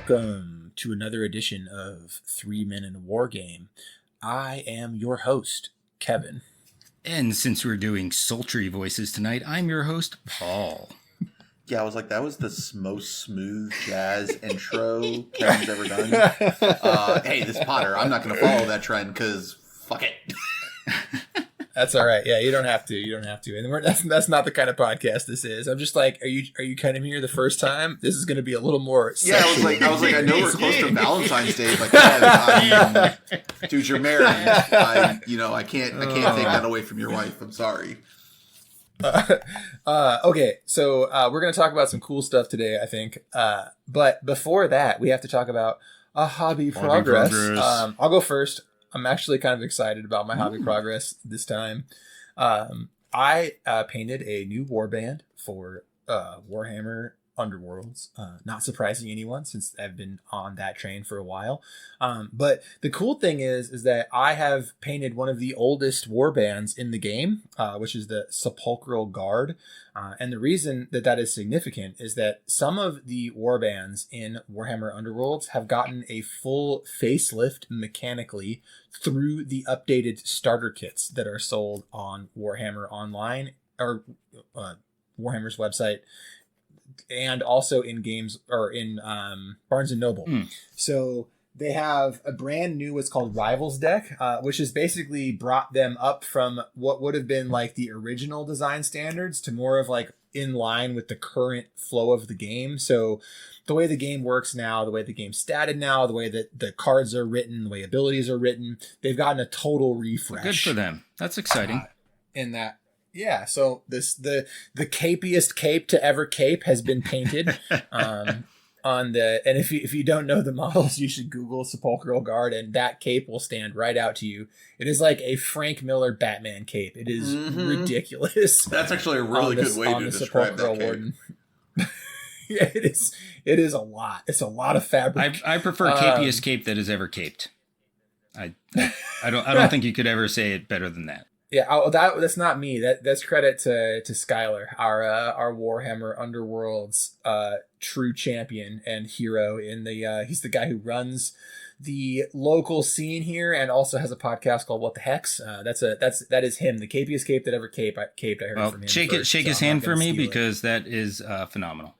Welcome to another edition of 3 Men in a War Game. I am your host, Kevin. And since we're doing sultry voices tonight, I'm your host, Paul. Yeah, I was like, that was the most smooth jazz intro Kevin's ever done. Hey, this Potter, I'm not going to follow that trend because fuck it. That's all right. Yeah, you don't have to. And that's not the kind of podcast this is. I'm just like, are you kind of here the first time? This is going to be a little more. Yeah, I was like, I know we're close to Valentine's Day, but yeah, dude, you're married. I can't take that away from your wife. I'm sorry. Okay, so we're going to talk about some cool stuff today, I think. But before that, we have to talk about a hobby progress. I'll go first. I'm actually kind of excited about my hobby progress this time. I painted a new warband for Warhammer Underworlds. Not surprising anyone since I've been on that train for a while. But the cool thing is that I have painted one of the oldest warbands in the game, which is the Sepulchral Guard. And the reason that is significant is that some of the warbands in Warhammer Underworlds have gotten a full facelift mechanically through the updated starter kits that are sold on Warhammer Online or Warhammer's website, and also in games or in Barnes and Noble. So they have a brand new what's called Rivals deck, which has basically brought them up from what would have been like the original design standards to more of like in line with the current flow of the game. So the way the game works now, the way the game's statted now, the way that the cards are written, the way abilities are written, they've gotten a total refresh. Good for them. That's exciting. In that. Yeah, so the capiest cape to ever cape has been painted and if you don't know the models, you should Google Sepulchral Guard, and that cape will stand right out to you. It is like a Frank Miller Batman cape. It is ridiculous. That's actually a really good way to describe that cape. Yeah, it is a lot. It's a lot of fabric. I prefer capiest cape that is ever caped. I don't think you could ever say it better than that. Yeah, that's not me. That's credit to Skylar, our Warhammer Underworlds true champion and hero. He's the guy who runs the local scene here and also has a podcast called What the Hex. That is him, the capiest cape that ever caped. I heard from him. Shake his hand for me because that is phenomenal.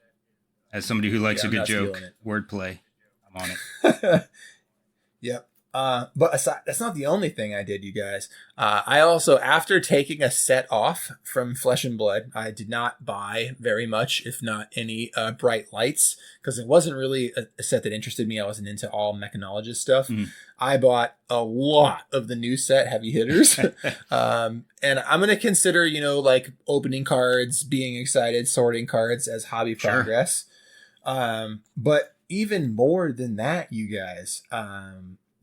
As somebody who likes a good joke, wordplay, I'm on it. Yep. But aside, that's not the only thing I did, you guys. I also, after taking a set off from Flesh and Blood, I did not buy very much, if not any, bright lights, because it wasn't really a set that interested me. I wasn't into all mechanologist stuff. I bought a lot of the new set heavy hitters. And I'm going to consider, like opening cards, being excited, sorting cards as hobby progress. But even more than that, you guys,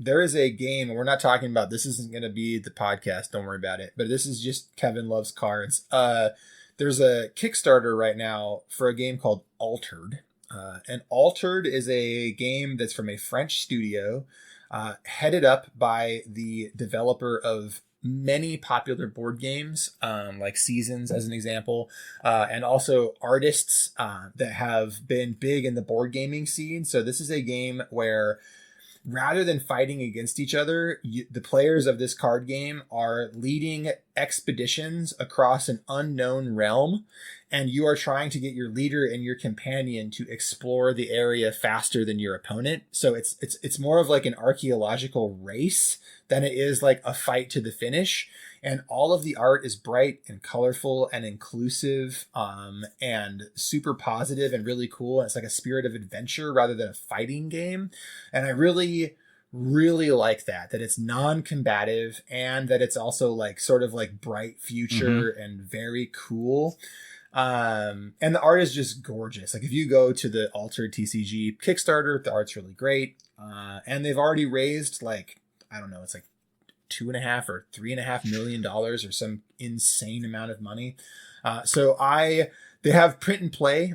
there is a game, and we're not talking about, this isn't going to be the podcast, don't worry about it, but this is just Kevin Loves Cards. There's a Kickstarter right now for a game called Altered. And Altered is a game that's from a French studio, headed up by the developer of many popular board games, like Seasons as an example, and also artists that have been big in the board gaming scene. So this is a game where rather than fighting against each other, the players of this card game are leading expeditions across an unknown realm, and you are trying to get your leader and your companion to explore the area faster than your opponent. So it's more of like an archaeological race than it is like a fight to the finish. And all of the art is bright and colorful and inclusive, and super positive and really cool. And it's like a spirit of adventure rather than a fighting game. And I really, really like that it's non-combative and that it's also like sort of like bright future and very cool. And the art is just gorgeous. Like if you go to the Altered TCG Kickstarter, the art's really great. And they've already raised like, I don't know, it's like $2.5 or $3.5 million or some insane amount of money. So they have print and play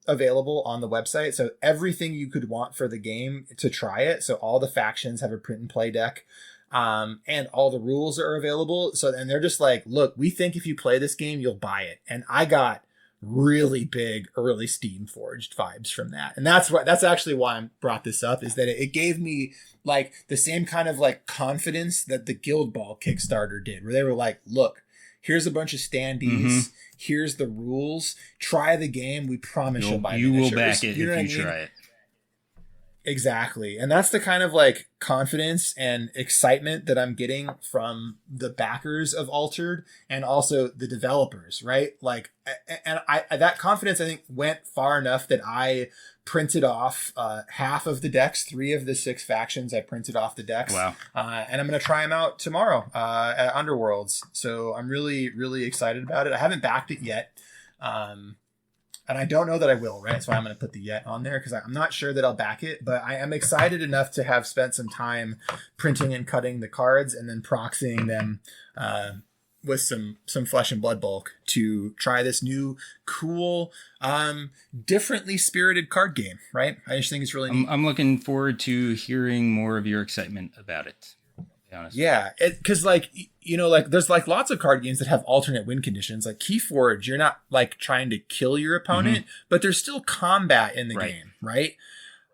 available on the website. So everything you could want for the game to try it. So all the factions have a print and play deck. And all the rules are available. So, and they're just like, look, we think if you play this game, you'll buy it. And I got really big early Steam Forged vibes from that. And that's actually why I brought this up, is that it gave me like the same kind of like confidence that the Guild Ball Kickstarter did, where they were like, look, here's a bunch of standees, here's the rules, try the game, we promise you'll buy you miniatures. will back it you know if you try it. Exactly. And that's the kind of like confidence and excitement that I'm getting from the backers of Altered and also the developers, right? Like, and I that confidence, I think, went far enough that I printed off half of the decks, 3 of the 6 factions. I printed off the decks. Wow. And I'm going to try them out tomorrow at Underworlds. So I'm really, really excited about it. I haven't backed it yet. And I don't know that I will, right? That's why I'm going to put the yet on there, because I'm not sure that I'll back it, but I am excited enough to have spent some time printing and cutting the cards and then proxying them with some Flesh and Blood bulk to try this new, cool, differently spirited card game, right? I just think it's really neat. I'm looking forward to hearing more of your excitement about it. Yeah, because like, you know, like there's like lots of card games that have alternate win conditions. Like Keyforge, you're not like trying to kill your opponent, but there's still combat in the game, right?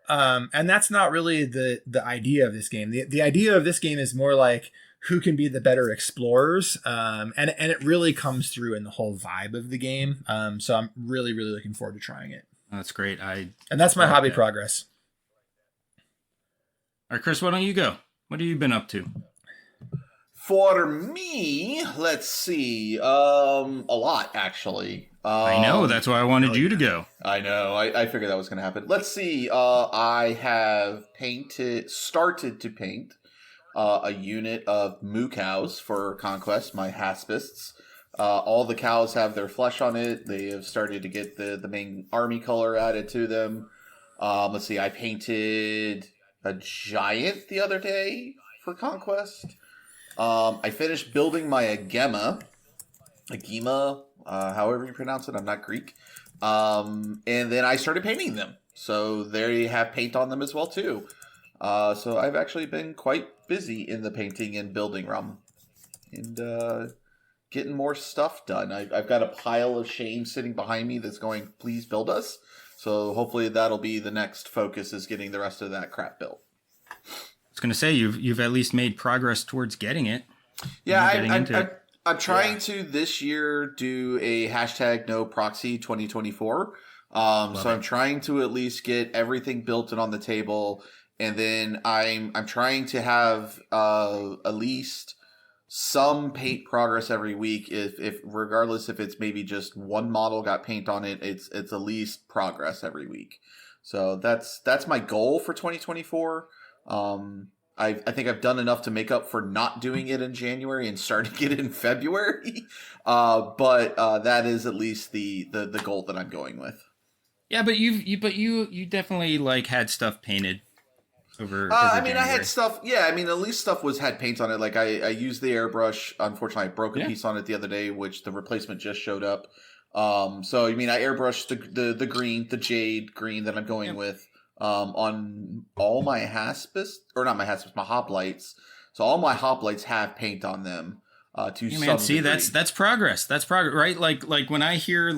And that's not really the idea of this game. The idea of this game is more like who can be the better explorers, and it really comes through in the whole vibe of the game. So I'm really, really looking forward to trying it. That's great. And that's my hobby progress. All right, Chris, why don't you go? What have you been up to? For me, let's see. A lot, actually. I know. That's why I wanted you to go. I know. I figured that was going to happen. Let's see. I have started to paint a unit of moo cows for Conquest, my Haspists. All the cows have their flesh on it. They have started to get the main army color added to them. Let's see. I painted a giant the other day for Conquest. I finished building my Agema, however you pronounce it. I'm not Greek. And then I started painting them. So they have paint on them as well, too. So I've actually been quite busy in the painting and building realm. And getting more stuff done. I've got a pile of shame sitting behind me that's going, please build us. So hopefully that'll be the next focus, is getting the rest of that crap built. I was going to say, you've at least made progress towards getting it. Yeah, I'm trying to this year do a hashtag no proxy 2024. So I'm trying to at least get everything built and on the table. And then I'm trying to have at least some paint progress every week. If regardless if it's maybe just one model got paint on it, it's at least progress every week. So that's my goal for 2024. I think I've done enough to make up for not doing it in January and starting it in February. But that is at least the goal that I'm going with. Yeah, but you definitely like had stuff painted over I mean, January. I had stuff. Yeah, I mean, at least stuff had paint on it. Like I used the airbrush. Unfortunately, I broke a piece on it the other day, which the replacement just showed up. So I mean, I airbrushed the green, the jade green that I'm going with. On all my my hoplites. So all my hoplites have paint on them. To some degree. That's progress. That's progress, right? Like when I hear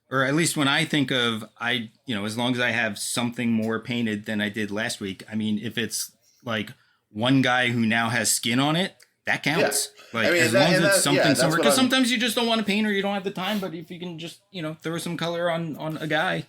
or at least when I think of as long as I have something more painted than I did last week. I mean, if it's like one guy who now has skin on it, that counts. Yeah. Like as long as it's something somewhere, because sometimes you just don't want to paint or you don't have the time. But if you can just throw some color on a guy.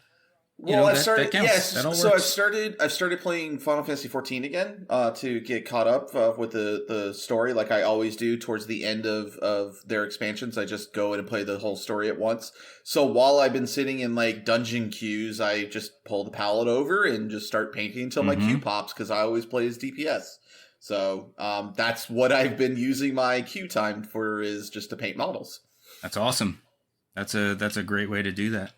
Well, that counts. Yes. So I've started playing Final Fantasy 14 again to get caught up with the story, like I always do towards the end of their expansions. I just go in and play the whole story at once. So while I've been sitting in like dungeon queues, I just pull the palette over and just start painting until my queue pops, because I always play as DPS. So that's what I've been using my queue time for, is just to paint models. That's awesome. That's a great way to do that.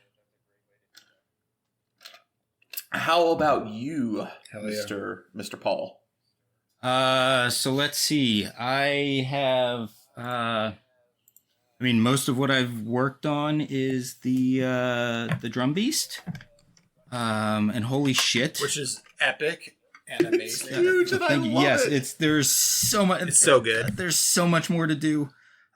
How about you, Mr. Paul? So let's see. I have most of what I've worked on is the Drum Beast. And holy shit. Which is epic and amazing. It's huge, and I love it. There's so much. It's so good. There's so much more to do.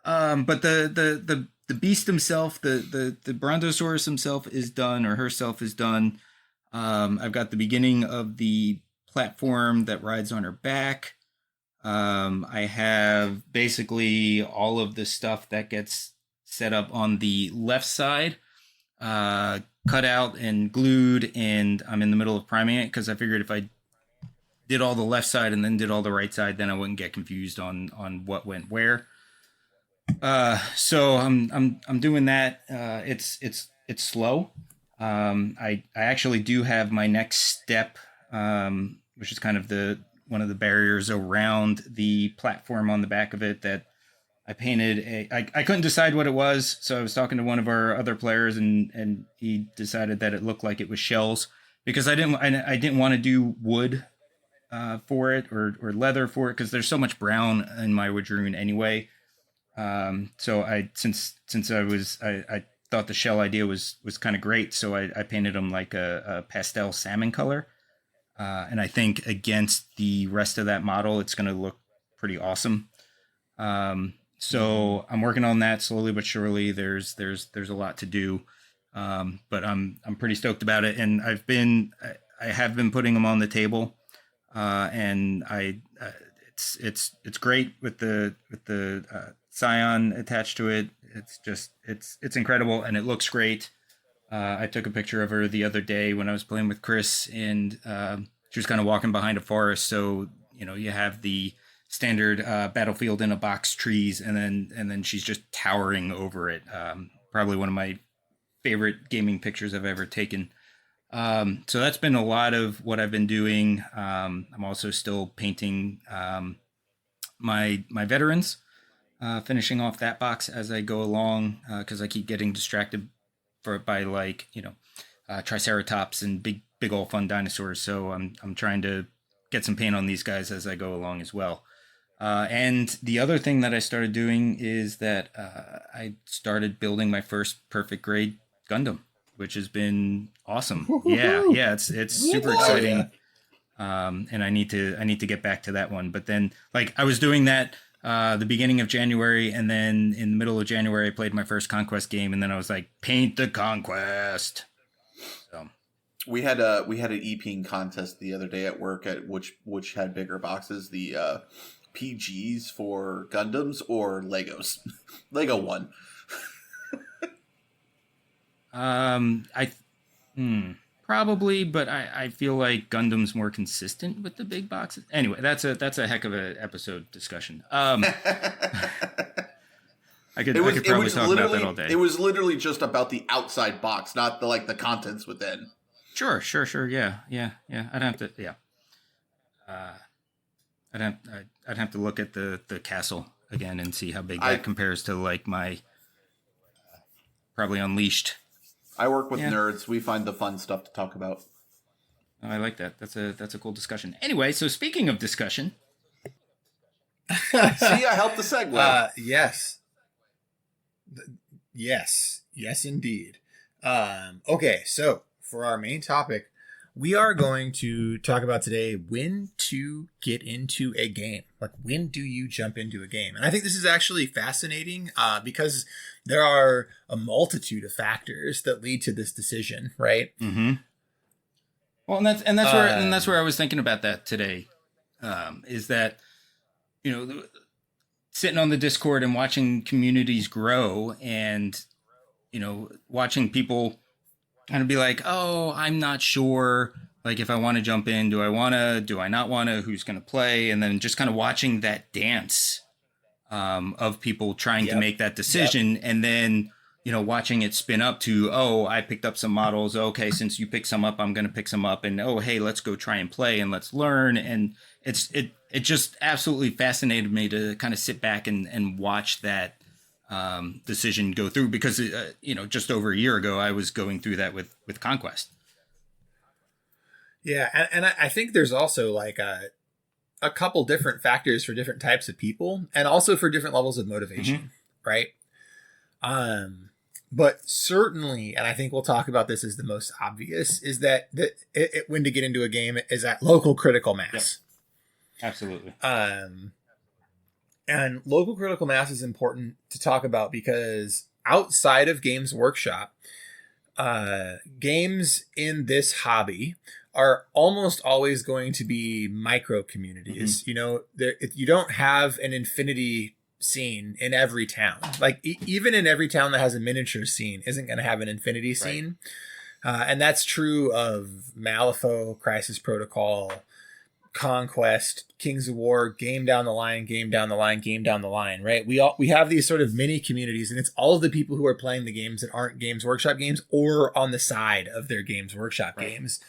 But the the beast himself, the Brontosaurus himself is done, or herself is done. I've got the beginning of the platform that rides on her back. I have basically all of the stuff that gets set up on the left side, cut out and glued, and I'm in the middle of priming it because I figured if I did all the left side and then did all the right side, then I wouldn't get confused on what went where. So I'm doing that. It's slow. I actually do have my next step, which is kind of one of the barriers around the platform on the back of it that I painted. I couldn't decide what it was, so I was talking to one of our other players, and he decided that it looked like it was shells, because I didn't want to do wood for it, or leather for it, because there's so much brown in my Woodrune anyway. So I thought the shell idea was kind of great, so I painted them like a pastel salmon color, and I think against the rest of that model, it's going to look pretty awesome. So I'm working on that slowly but surely. There's a lot to do, but I'm pretty stoked about it, and I have been putting them on the table, and it's great with the Scion attached to it. It's incredible, and it looks great. I took a picture of her the other day when I was playing with Chris, and she was kind of walking behind a forest. So, you have the standard battlefield in a box trees, and then she's just towering over it. Probably one of my favorite gaming pictures I've ever taken. So that's been a lot of what I've been doing. I'm also still painting my veterans, finishing off that box as I go along, because I keep getting distracted by Triceratops and big old fun dinosaurs. So I'm trying to get some paint on these guys as I go along as well. And the other thing that I started doing is that I started building my first perfect grade Gundam, which has been awesome. Yeah, it's super exciting. And I need to get back to that one. But then, I was doing that the beginning of January, and then in the middle of January I played my first Conquest game, and then I was like, paint the Conquest. So we had an e-ping contest the other day at work at which had bigger boxes, the PGs for Gundams or Legos. Lego won. Probably, but I feel like Gundam's more consistent with the big boxes. Anyway, that's a heck of an episode discussion. I could probably talk about that all day. It was literally just about the outside box, not the contents within. Sure. Yeah. I'd have to. Yeah. I'd have to look at the castle again and see how big that compares to my probably Unleashed. I work with nerds. We find the fun stuff to talk about. Oh, I like that. That's a cool discussion. Anyway, so speaking of discussion. See, I helped the segue. Yes. Yes, indeed. Okay, so for our main topic, we are going to talk about today when to get into a game. When do you jump into a game? And I think this is actually fascinating because there are a multitude of factors that lead to this decision, right? Mm-hmm. Well, and that's where I was thinking about that today. Is that sitting on the Discord and watching communities grow, and watching people kind of be like, oh, I'm not sure, if I want to jump in, do I not want to, who's going to play? And then just kind of watching that dance of people trying to make that decision. And then, watching it spin up to, oh, I picked up some models. Okay, since you picked some up, I'm going to pick some up. And, oh, hey, let's go try and play and let's learn. And it just absolutely fascinated me to kind of sit back and watch that decision go through, because just over a year ago I was going through that with Conquest. Yeah, and I think there's also a couple different factors for different types of people, and also for different levels of motivation, right? But certainly, and I think we'll talk about this as the most obvious, is that when to get into a game is at local critical mass. Yep. Absolutely. And local critical mass is important to talk about because outside of Games Workshop, games in this hobby are almost always going to be micro communities. Mm-hmm. You know, you don't have an infinity scene in every town. Like even in every town that has a miniature scene isn't going to have an infinity scene. Right. And that's true of Malifaux, Crisis Protocol, Conquest, Kings of War, game down the line, right? We have these sort of mini communities, and it's all of the people who are playing the games that aren't Games Workshop games or on the side of their Games Workshop games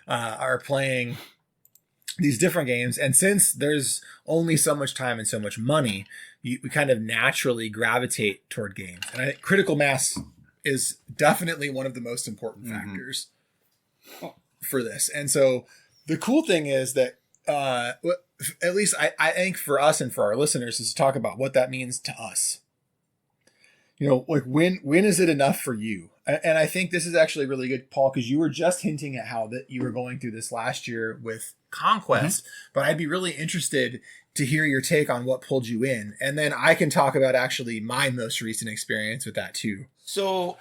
are playing these different games. And since there's only so much time and so much money, we kind of naturally gravitate toward games. And I think critical mass is definitely one of the most important factors for this. And so the cool thing is that at least I think for us and for our listeners is to talk about what that means to us. You know, like when is it enough for you? And I think this is actually really good, Paul, because you were just hinting at how that you were going through this last year with Conquest, but I'd be really interested to hear your take on what pulled you in. And then I can talk about actually my most recent experience with that too. So,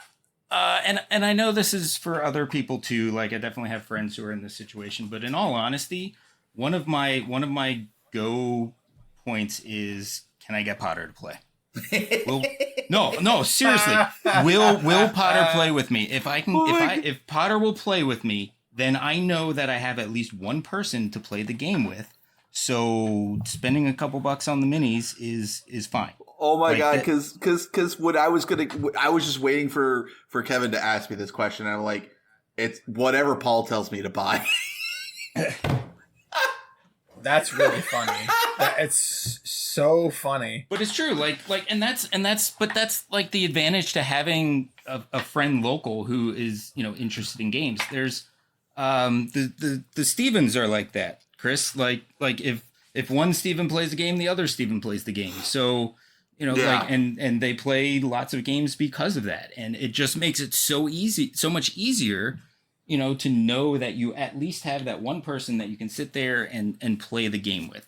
and I know this is for other people too. Like I definitely have friends who are in this situation, but in all honesty, one of my go points is, can I get Potter to play? No, seriously. Will Potter play with me? If Potter will play with me, then I know that I have at least one person to play the game with. So spending a couple bucks on the minis is fine. Oh my God, because what I was just waiting for Kevin to ask me this question. And I'm like, it's whatever Paul tells me to buy. That's really funny. It's so funny. But it's true. And that's like the advantage to having a friend local who is, you know, interested in games. There's the Stevens are like that, Chris. Like if one Steven plays the game, the other Steven plays the game. So, you know, and they play lots of games because of that. And it just makes it so much easier, you know, to know that you at least have that one person that you can sit there and play the game with.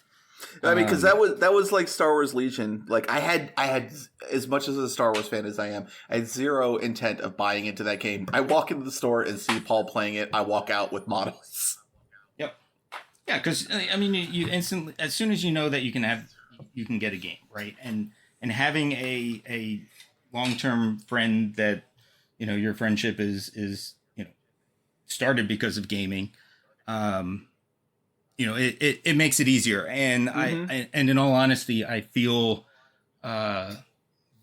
I mean, because that was like Star Wars Legion. Like I had as much as a Star Wars fan as I am, I had zero intent of buying into that game. I walk into the store and see Paul playing it. I walk out with models. Yep. Yeah, because I mean, you instantly, as soon as you know that you can get a game, right? And having a long-term friend that, you know, your friendship is started because of gaming, you know, it makes it easier. And I in all honesty, I feel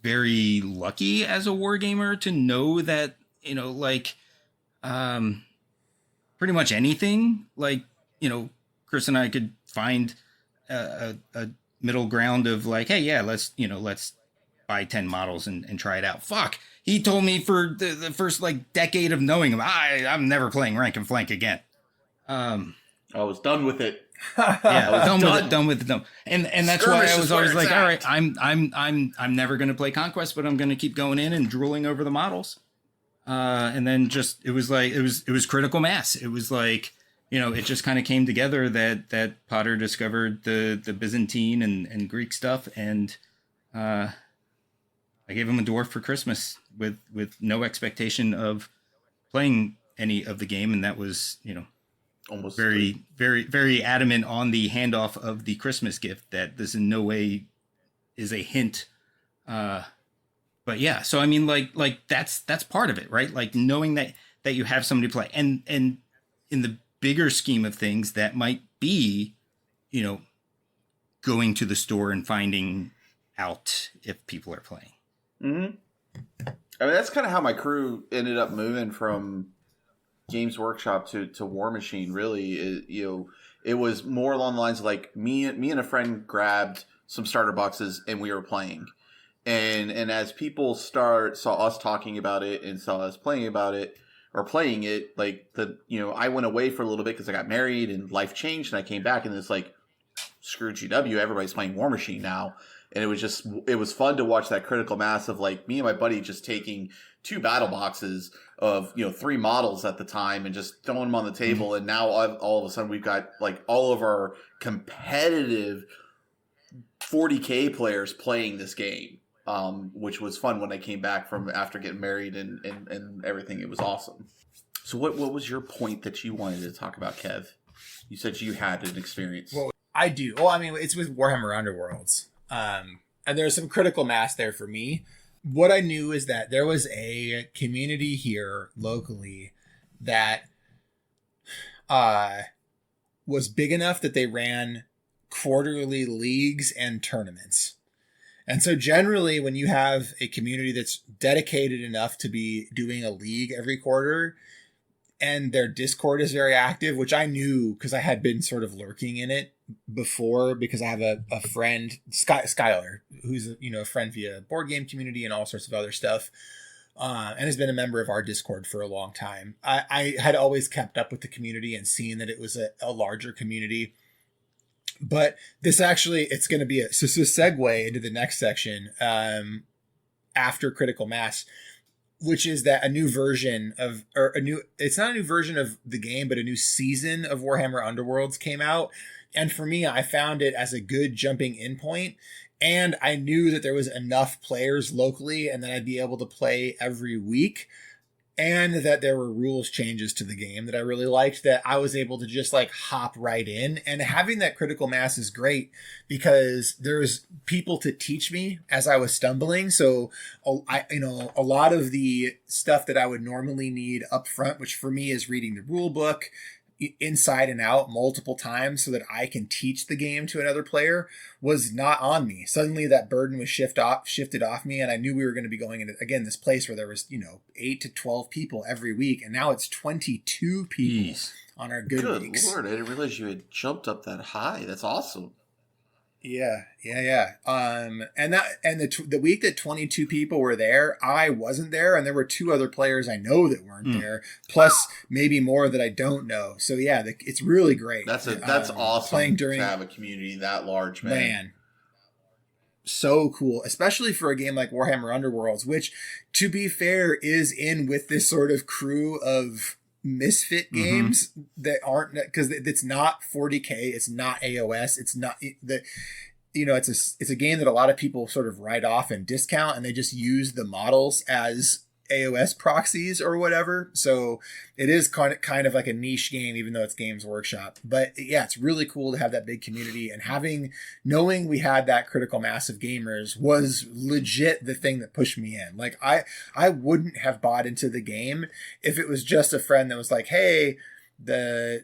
very lucky as a wargamer to know that, you know, like pretty much anything, like, you know, Chris and I could find a middle ground of like, hey, yeah, let's buy 10 models and try it out. Fuck. He told me for the first like decade of knowing him, I'm never playing rank and flank again. I was done with it. Yeah, I was done with it. And that's Skirmish why I was always like, all right, I'm never going to play Conquest, but I'm going to keep going in and drooling over the models. And then just it was critical mass. It was like, you know, it just kind of came together that Potter discovered the Byzantine and Greek stuff, and I gave him a dwarf for Christmas with no expectation of playing any of the game, and that was, you know, almost very, very, very adamant on the handoff of the Christmas gift that this in no way is a hint. But yeah, so I mean, like that's part of it, right? Like knowing that you have somebody to play, and in the bigger scheme of things, that might be, you know, going to the store and finding out if people are playing. Mm-hmm. I mean, that's kind of how my crew ended up moving from Games Workshop to War Machine. Really, it was more along the lines of like me and a friend grabbed some starter boxes and we were playing, and as people saw us talking about it and saw us playing it, like I went away for a little bit because I got married and life changed, and I came back and it's like, screw GW, everybody's playing War Machine now. And it was fun to watch that critical mass of like me and my buddy just taking 2 battle boxes of, 3 models at the time and just throwing them on the table. And now all of a sudden we've got like all of our competitive 40K players playing this game. which was fun when I came back from after getting married and everything. It was awesome. So what was your point that you wanted to talk about, Kev? You said you had an experience. Well, I do. Well, I mean, it's with Warhammer Underworlds. And there's some critical mass there for me. What I knew is that there was a community here locally that was big enough that they ran quarterly leagues and tournaments. And so generally when you have a community that's dedicated enough to be doing a league every quarter, and their Discord is very active, which I knew because I had been sort of lurking in it before, because I have a friend, Skylar, who's a friend via board game community and all sorts of other stuff, and has been a member of our Discord for a long time. I had always kept up with the community and seen that it was a larger community. But this actually, it's going to be a segue into the next section after Critical Mass, which is that a new version of, it's not a new version of the game, but a new season of Warhammer Underworlds came out. And for me, I found it as a good jumping in point. And I knew that there was enough players locally and that I'd be able to play every week. And that there were rules changes to the game that I really liked, that I was able to just like hop right in. And having that critical mass is great because there's people to teach me as I was stumbling. So a lot of the stuff that I would normally need up front, which for me is reading the rule book inside and out multiple times so that I can teach the game to another player, was not on me. Suddenly that burden was shifted off me, and I knew we were going to be going into, again, this place where there was 8 to 12 people every week, and now it's 22 people on our good weeks. Good Lord, I didn't realize you had jumped up that high. That's awesome. Yeah. And the week that 22 people were there, I wasn't there, and there were 2 other players I know that weren't there, plus maybe more that I don't know. So yeah, it's really great. That's awesome. Playing during, to have a community that large, man. So cool, especially for a game like Warhammer Underworlds, which, to be fair, is in with this sort of crew of misfit games that aren't, because it's not 40K, it's not AOS, it's not it's a game that a lot of people sort of write off and discount, and they just use the models as AOS proxies or whatever. So it is kind of like a niche game, even though it's Games Workshop. But yeah, it's really cool to have that big community, and knowing we had that critical mass of gamers was legit the thing that pushed me in. Like I wouldn't have bought into the game if it was just a friend that was like, hey, the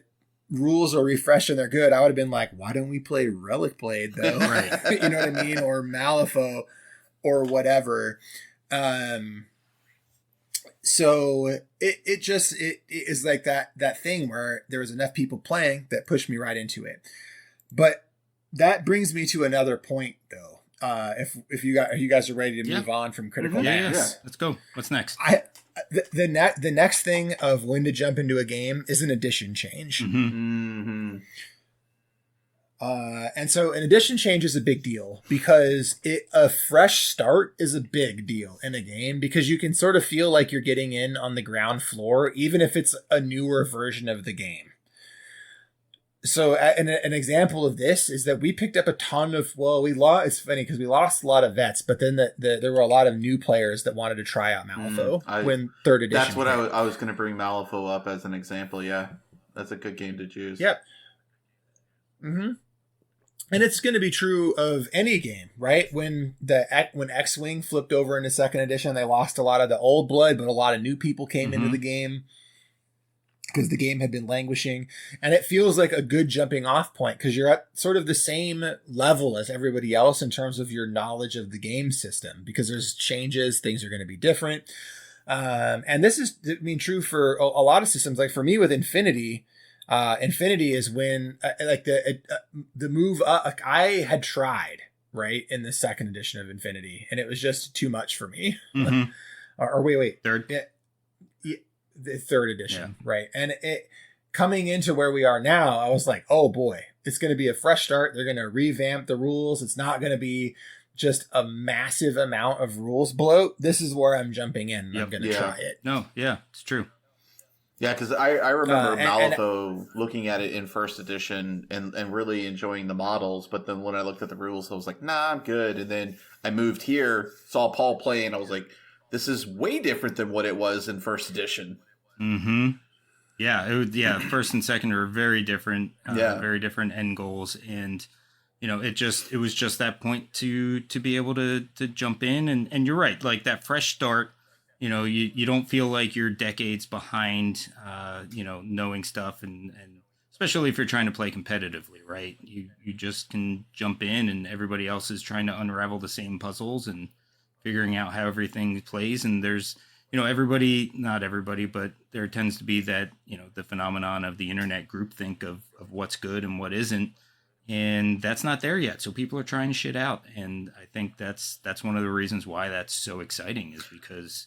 rules are refreshed and they're good. I would have been like, why don't we play Relic Blade though? Right. You know what I mean? Or Malifaux or whatever. So it is like that thing where there was enough people playing that pushed me right into it. But that brings me to another point though. If you guys are ready to move on from critical mass. Yeah. Let's go. What's next? The next thing of when to jump into a game is an edition change. And so an edition change is a big deal because a fresh start is a big deal in a game, because you can sort of feel like you're getting in on the ground floor, even if it's a newer version of the game. So an example of this is that we picked up a ton of, it's funny because we lost a lot of vets, but then there were a lot of new players that wanted to try out Malifaux when 3rd edition. That's what I was going to bring Malifaux up as an example. Yeah, that's a good game to choose. Yep. And it's going to be true of any game, right? When X-Wing flipped over into 2nd edition, they lost a lot of the old blood, but a lot of new people came into the game because the game had been languishing. And it feels like a good jumping off point because you're at sort of the same level as everybody else in terms of your knowledge of the game system, because there's changes, things are going to be different. And this is, true for a lot of systems. Like for me with Infinity is when the move up, like I had tried right in the 2nd edition of Infinity, and it was just too much for me. or wait, third, the 3rd edition, right? And it coming into where we are now, I was like, oh boy, it's going to be a fresh start. They're going to revamp the rules. It's not going to be just a massive amount of rules bloat. This is where I'm jumping in. And I'm going to try it. No, yeah, it's true. Yeah, because I remember and Malifaux looking at it in first edition and really enjoying the models, but then when I looked at the rules, I was like, nah, I'm good. And then I moved here, saw Paul play, and I was like, this is way different than what it was in first edition. Mm-hmm. Yeah, first and second are very different, very different end goals, and it was just that point to be able to jump in, and you're right, like that fresh start. You don't feel like you're decades behind, knowing stuff, and especially if you're trying to play competitively, right? You just can jump in, and everybody else is trying to unravel the same puzzles and figuring out how everything plays, and there's everybody, not everybody, but there tends to be that, the phenomenon of the internet groupthink of what's good and what isn't. And that's not there yet. So people are trying shit out. And I think that's one of the reasons why that's so exciting, is because,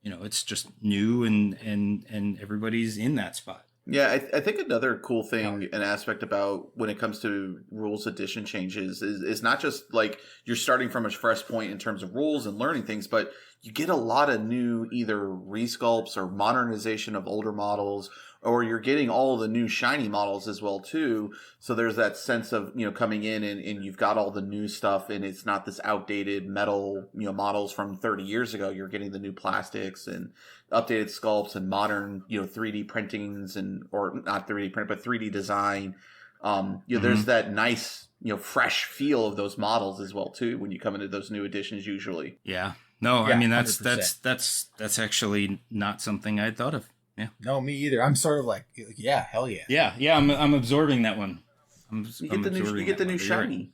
it's just new and everybody's in that spot. Yeah, I think another cool thing, an aspect about when it comes to rules edition changes is not just like you're starting from a fresh point in terms of rules and learning things, but you get a lot of new either resculpts or modernization of older models, or you're getting all the new shiny models as well too. So there's that sense of, coming in and you've got all the new stuff, and it's not this outdated metal, models from 30 years ago. You're getting the new plastics and updated sculpts and modern, 3D printings or not 3D print, but 3D design. There's that nice, fresh feel of those models as well too when you come into those new editions usually. Yeah. No, Yeah, I mean, 100%. that's actually not something I'd thought of. Yeah. No, me either. I'm sort of like, yeah, hell yeah. Yeah. I'm absorbing that one. You get the new shiny. Right.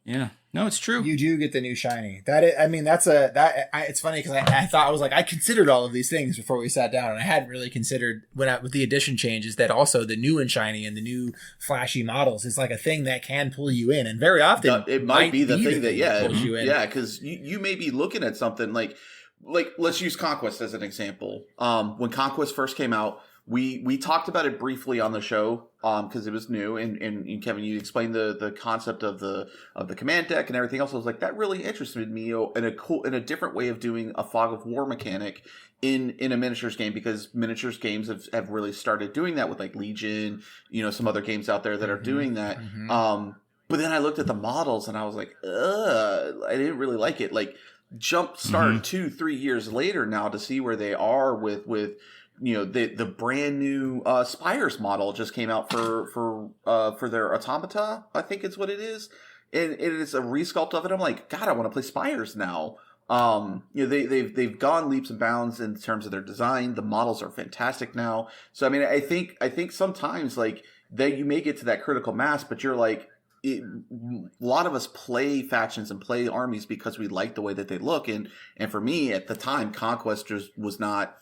Yeah. No, it's true. You do get the new shiny. It's funny because I thought, I was like, I considered all of these things before we sat down, and I hadn't really considered with the edition changes that also the new and shiny and the new flashy models is like a thing that can pull you in, and very often it might be the thing that pulls you in. Yeah, because you may be looking at something like let's use Conquest as an example. When Conquest first came out, we talked about it briefly on the show because it was new, and Kevin, you explained the concept of the command deck and everything else. I was like, that really interested me in a different way of doing a fog of war mechanic in a miniatures game, because miniatures games have really started doing that with like Legion, some other games out there that are doing that. But then I looked at the models and I was like, I didn't really like it. Like jump start 2-3 years later now to see where they are with the brand new Spires model just came out for their Automata, I think it's what it is, and it is a resculpt of it. I'm like, God, I want to play Spires now. They've gone leaps and bounds in terms of their design. The models are fantastic now. So I mean, I think sometimes like that you may get to that critical mass, but you're like, a lot of us play factions and play armies because we like the way that they look, and for me at the time, Conquest just was not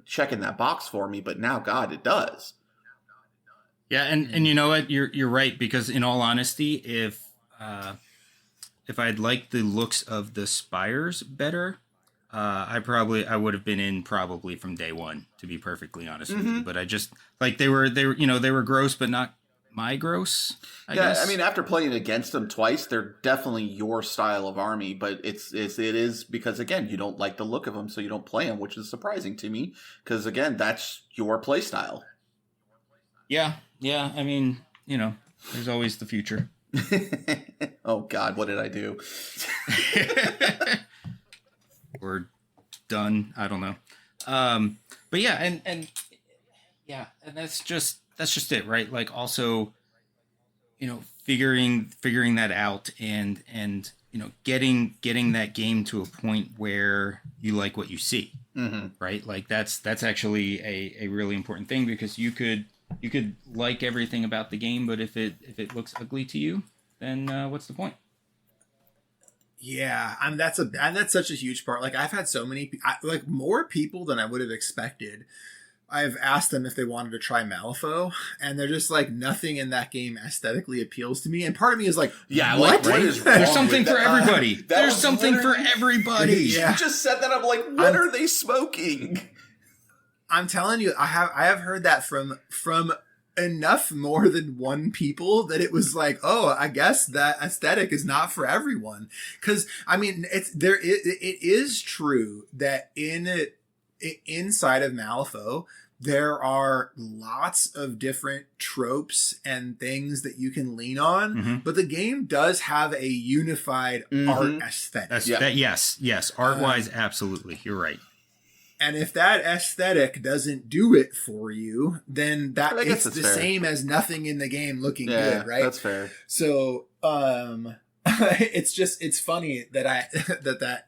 checking that box for me, but now, God, it does. Yeah, and you know what, you're right, because in all honesty, if I'd liked the looks of the Spires better, I would have been in probably from day one, to be perfectly honest with you. But I just like they were gross, but not my gross, I guess. I mean, after playing against them twice, they're definitely your style of army, but it is because, again, you don't like the look of them, so you don't play them, which is surprising to me, because, again, that's your play style. Yeah, I mean, there's always the future. Oh, God, what did I do? We're done. I don't know. But yeah, and that's just it, right? Like also, figuring that out and getting that game to a point where you like what you see, right? Like that's actually a really important thing, because you could like everything about the game, but if it looks ugly to you, then what's the point? Yeah, I mean that's such a huge part. Like I've had so many, more people than I would have expected. I've asked them if they wanted to try Malifaux, and they're just like, nothing in that game aesthetically appeals to me. And part of me is like, yeah, what? What is wrong There's something with for that? everybody. There's something for everybody. Yeah. You just said that. I'm like, what are they smoking? I'm telling you, I have heard that from enough more than one people that it was like, oh, I guess that aesthetic is not for everyone. Because I mean, it is true that inside of Malifaux, there are lots of different tropes and things that you can lean on, but the game does have a unified art aesthetic. Yes. Art-wise, absolutely. You're right. And if that aesthetic doesn't do it for you, then it's the same as nothing in the game looking good, right? That's fair. So, it's funny that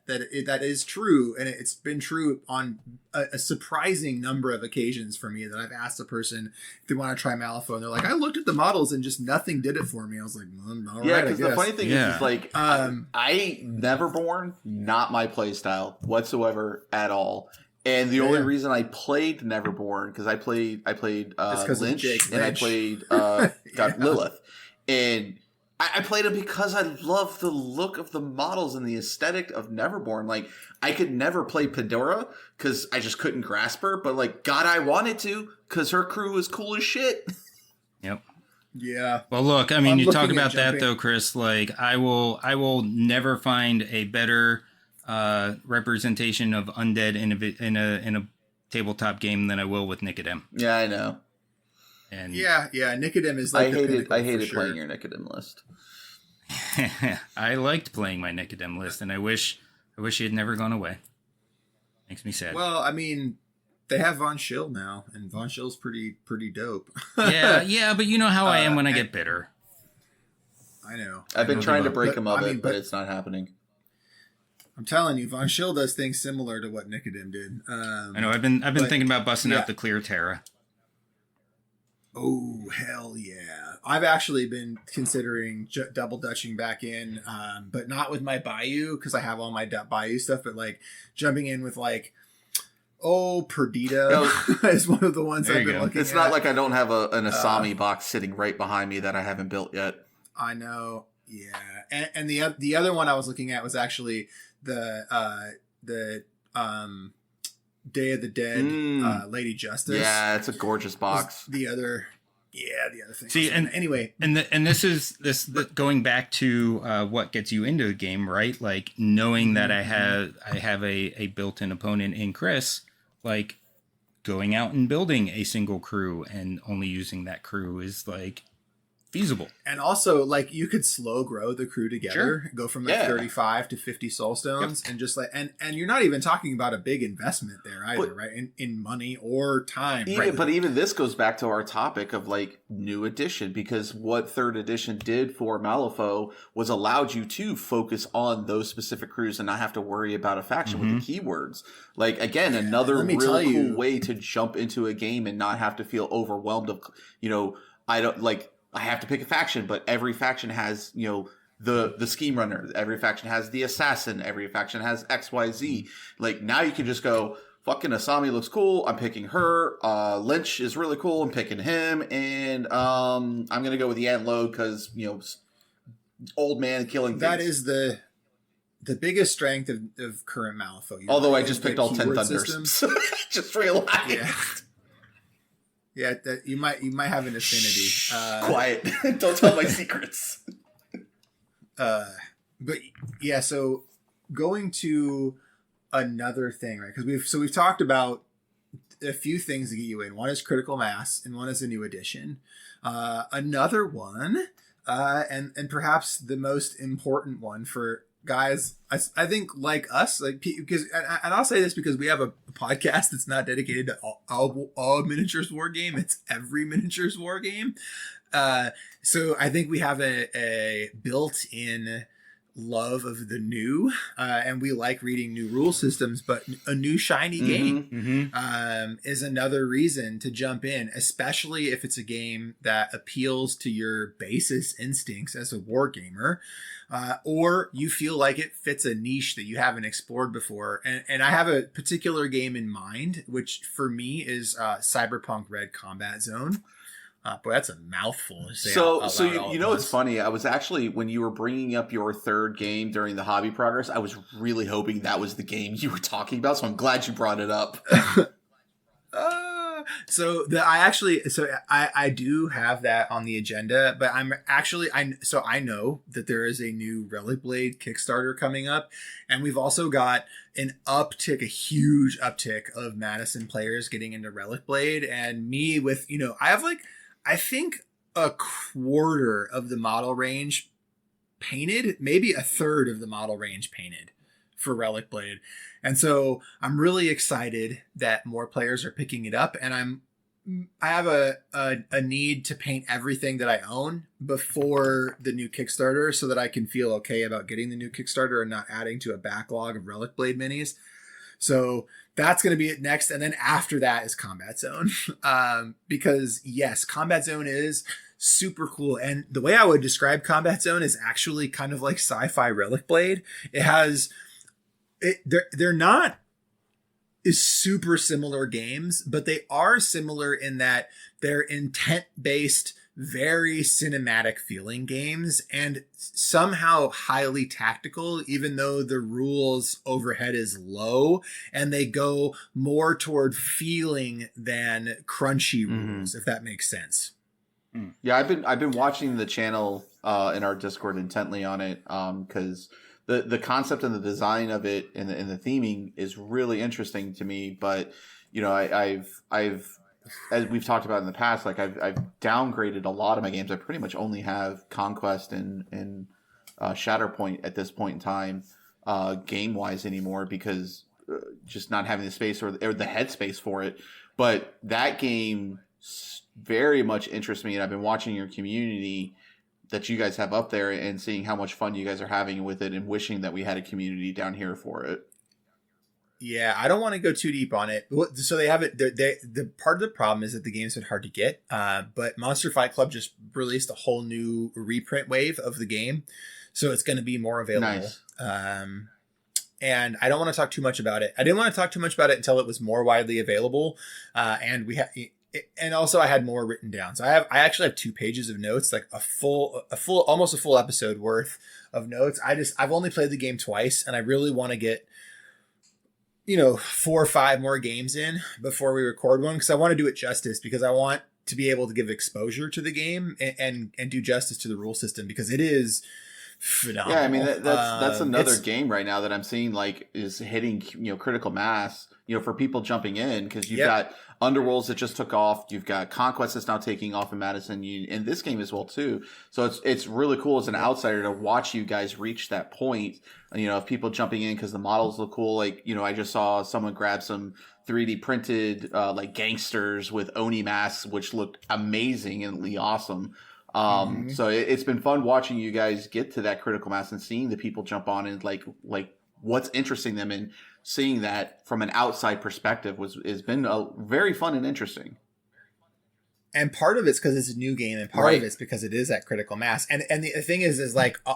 that is true, and it's been true on a surprising number of occasions for me that I've asked a person if they want to try Malifaux, and they're like, I looked at the models and just nothing did it for me. I was like, all right, because the funny thing is like, I Neverborn, not my play style whatsoever at all. And the only reason I played Neverborn, because I played Lynch and I played Lilith, and I played it because I love the look of the models and the aesthetic of Neverborn. Like, I could never play Pandora because I just couldn't grasp her, but like, God, I wanted to because her crew is cool as shit. Yep. Yeah. Well, look, I mean, you talk about that though, Chris. Like, I will never find a better representation of undead in a tabletop game than I will with Nicodem. Yeah, I know. And Nicodem is like I hated playing your Nicodem list. I liked playing my Nicodem list, and I wish he had never gone away. Makes me sad. Well, I mean, they have Von Schill now, and Von Schill's pretty dope. yeah, but you know how I am when I get bitter. I know. I've been trying to break him of it, but it's not happening. I'm telling you, Von Schill does things similar to what Nicodem did. I know. I've been thinking about busting out the Clear Terra. Oh, hell yeah. I've actually been considering double dutching back in, but not with my Bayou because I have all my Bayou stuff, but like jumping in with like, Perdita is one of the ones I've been looking at. It's not like I don't have an Asami box sitting right behind me that I haven't built yet. I know. Yeah. And the other one I was looking at was actually the Day of the Dead, Lady Justice. Yeah, it's a gorgeous box. The other thing. See, and anyway, and this is going back to what gets you into the game, right? Like knowing that I have a built-in opponent in Chris, like going out and building a single crew and only using that crew is like feasible. And also, like, you could slow grow the crew together, go from like 35 to 50 soul stones, and just like, and you're not even talking about a big investment there either, right? In money or time. But even this goes back to our topic of like new edition, because what third edition did for Malifaux was allowed you to focus on those specific crews and not have to worry about a faction with the keywords. Like, again, another really cool way to jump into a game and not have to feel overwhelmed of, I have to pick a faction, but every faction has, the scheme runner. Every faction has the assassin. Every faction has XYZ. Like, now you can just go, fucking Asami looks cool, I'm picking her. Lynch is really cool, I'm picking him. And I'm going to go with the Load because, old man killing things. That is the biggest strength of current Malifaux. Although I just picked all 10 Thunders. Just realized. Yeah. Yeah, that you might have an affinity. Quiet. Don't tell my secrets. But yeah, so going to another thing, right? Because we've talked about a few things to get you in. One is critical mass, and one is a new edition. Another one, and perhaps the most important one for guys, I think like us, like, because, and I'll say this because we have a podcast that's not dedicated to all miniatures war game. It's every miniatures war game. So I think we have a built-in love of the new, and we like reading new rule systems, but a new shiny game is another reason to jump in, especially if it's a game that appeals to your basis instincts as a war gamer, or you feel like it fits a niche that you haven't explored before. And I have a particular game in mind, which for me is Cyberpunk Red Combat Zone. Boy, that's a mouthful to say. It's funny. I was actually, when you were bringing up your third game during the hobby progress, I was really hoping that was the game you were talking about. So I'm glad you brought it up. I do have that on the agenda, but I know that there is a new Relic Blade Kickstarter coming up, and we've also got a huge uptick of Madison players getting into Relic Blade, and me with, I have I think a quarter of the model range painted, maybe a third of the model range painted for Relic Blade. And so I'm really excited that more players are picking it up, and I have a need to paint everything that I own before the new Kickstarter so that I can feel okay about getting the new Kickstarter and not adding to a backlog of Relic Blade minis. So that's going to be it next. And then after that is Combat Zone. Because yes, Combat Zone is super cool. And the way I would describe Combat Zone is actually kind of like sci-fi Relic Blade. They're not super similar games, but they are similar in that they're intent-based, very cinematic feeling games, and somehow highly tactical, even though the rules overhead is low, and they go more toward feeling than crunchy rules, if that makes sense. Yeah, I've been watching the channel in our Discord intently on it, because the concept and the design of it and the theming is really interesting to me. But I've as we've talked about in the past, I've downgraded a lot of my games. I pretty much only have Conquest and Shatterpoint at this point in time, game wise anymore, because just not having the space or the headspace for it. But that game very much interests me, and I've been watching your community that you guys have up there and seeing how much fun you guys are having with it, and wishing that we had a community down here for it. Yeah, I don't want to go too deep on it. So they have it. The part of the problem is that the game's been hard to get. But Monster Fight Club just released a whole new reprint wave of the game, so it's going to be more available. Nice. And I don't want to talk too much about it. I didn't want to talk too much about it until it was more widely available. And also I had more written down. So I actually have 2 pages of notes, like almost a full episode worth of notes. I've only played the game twice, and I really want to get 4 or 5 more games in before we record one, because I want to do it justice, because I want to be able to give exposure to the game and do justice to the rule system, because it is phenomenal. Yeah, I mean that's another game right now that I'm seeing is hitting critical mass for people jumping in, because you've got Underworlds that just took off, you've got Conquest that's now taking off in Madison, and this game as well too. So it's really cool as an outsider to watch you guys reach that point. Of people jumping in because the models look cool. I just saw someone grab some 3D printed gangsters with Oni masks, which looked amazingly awesome. So it's been fun watching you guys get to that critical mass and seeing the people jump on, and what's interesting them, and seeing that from an outside perspective has been very fun and interesting. And part of it's because it's a new game, and part of it's because it is at critical mass. And the thing is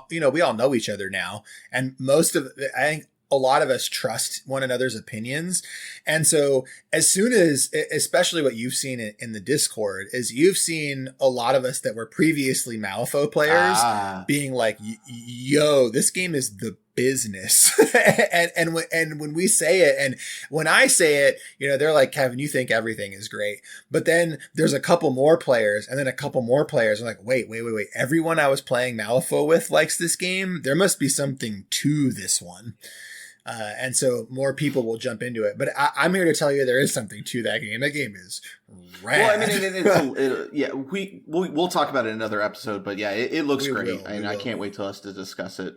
we all know each other now, and I think a lot of us trust one another's opinions. And so as soon as, especially what you've seen in the Discord, is you've seen a lot of us that were previously Malifaux players being like, yo, this game is the business. and when we say it, and when I say it, they're like, Kevin, you think everything is great. But then there's a couple more players, and then a couple more players are like, wait. Everyone I was playing Malifaux with likes this game. There must be something to this one. And so more people will jump into it. But I'm here to tell you there is something to that game. That game is rad. Well, we'll talk about it in another episode. But yeah, it looks great. I can't wait till us to discuss it.